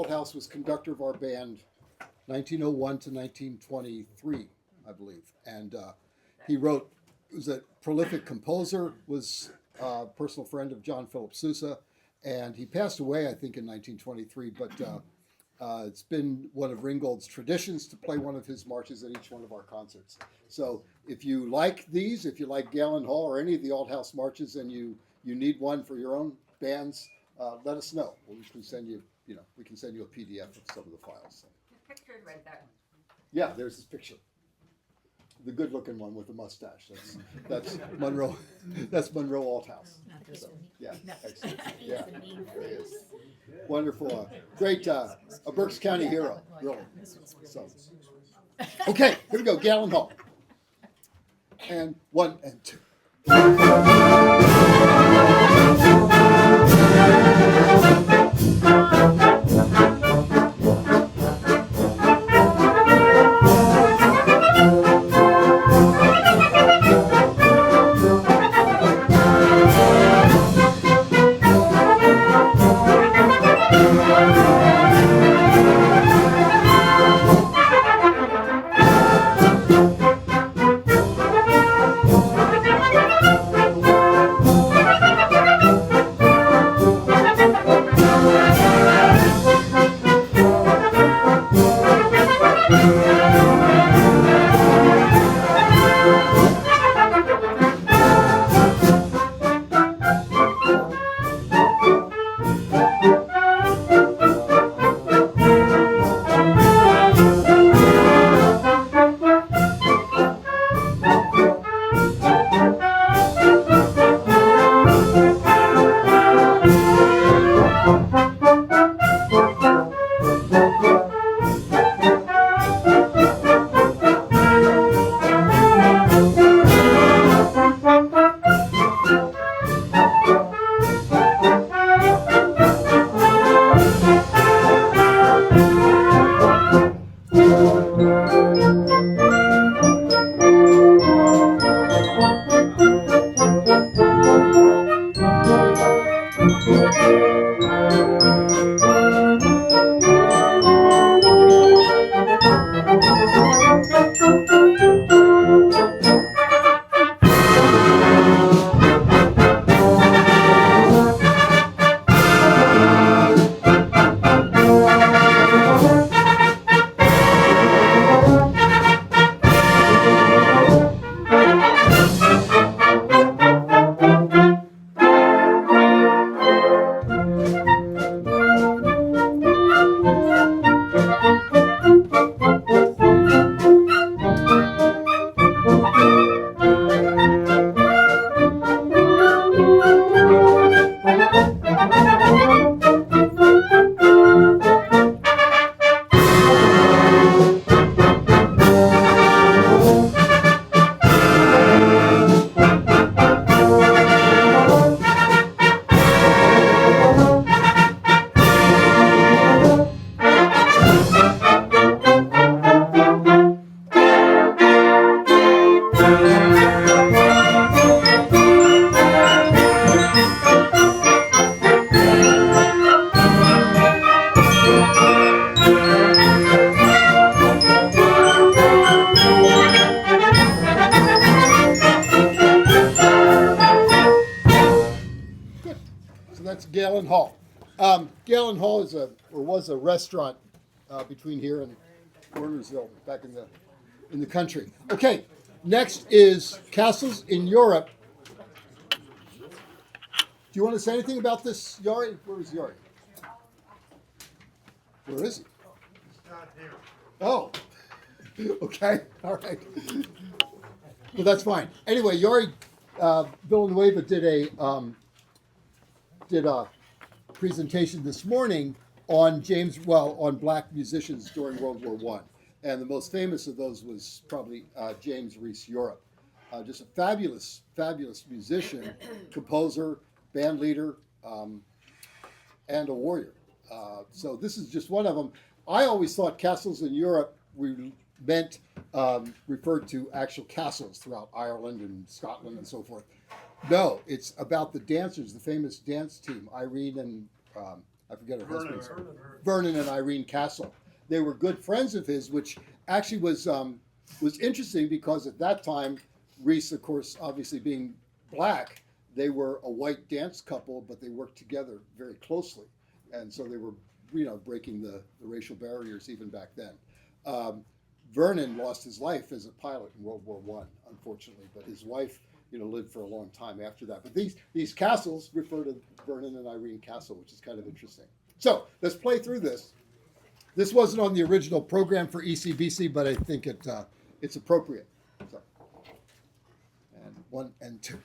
Althouse was conductor of our band 1901 to 1923, I believe. And he wrote, was a prolific composer, was a personal friend of John Philip Sousa, and he passed away, I think, in 1923, but it's been one of Ringgold's traditions to play one of his marches at each one of our concerts. So if you like these, if you like Galen Hall or any of the Althouse marches and you need one for your own bands, let us know. We can send you, we can send you a PDF of some of the files. So. The picture's right there. Yeah, there's this picture. The good-looking one with the mustache. That's Monroe. That's Monroe Althouse. So, yeah, excellent. Yeah, it is wonderful. Great, a Berks County hero, really. So, okay, here we go. Galen Hall, and 1 and 2. Galen Hall. Galen Hall is was a restaurant between here and Wernersville, back in the country. Okay, next is castles in Europe. Do you want to say anything about this, Yari? Where is Yari? Where is he? He's not here. Oh, okay, all right. Well, that's fine. Anyway, Yari Villanueva did a presentation this morning on on black musicians during World War One, and the most famous of those was probably James Reese Europe, just a fabulous musician, composer, band leader, and a warrior. So this is just one of them. I always thought castles in Europe referred to actual castles throughout Ireland and Scotland and so forth. No, it's about the dancers, the famous dance team, Irene and I forget her husband's Vernon and Irene Castle. They were good friends of his, which actually was interesting because at that time, Reese, of course, obviously being black, they were a white dance couple, but they worked together very closely, and so they were, breaking the racial barriers even back then. Vernon lost his life as a pilot in World War I, unfortunately, but his wife, lived for a long time after that. But these castles refer to Vernon and Irene Castle, which is kind of interesting. So let's play through this. This wasn't on the original program for ECBC, but I think it's appropriate. So, and 1 and 2.